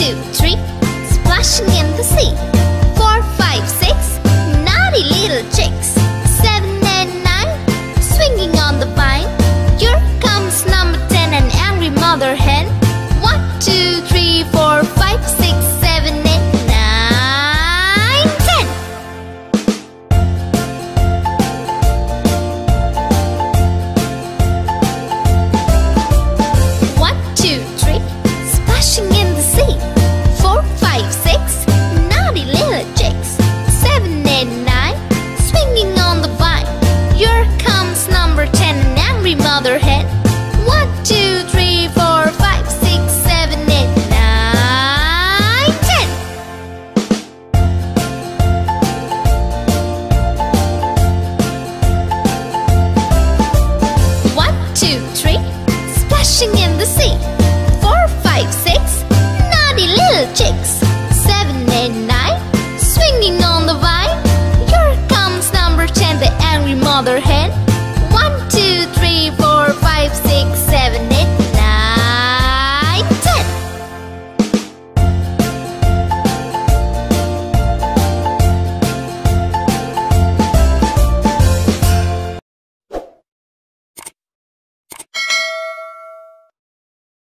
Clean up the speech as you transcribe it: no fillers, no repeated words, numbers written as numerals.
two, three, splashing in the sea. 4, 5, 6, naughty little chicks. 7 and 9, swinging on the vine. Here comes number 10, an angry mother hen. 1, 2, 3, 4, 5, 6, 7, 8, 9, 10. 1, 2, 3, splashing in the sea. 4, 5, 6, naughty little chicks. 7 and 9, swinging on the vine. Here comes number 10, an angry mother hen. 1, 2, 3, 4, 5, 6, 7, 8, 9, 10. 1, 2, 3, splashing in the sea. 4, 5, 6, naughty little chicks. 7 and 9, swinging on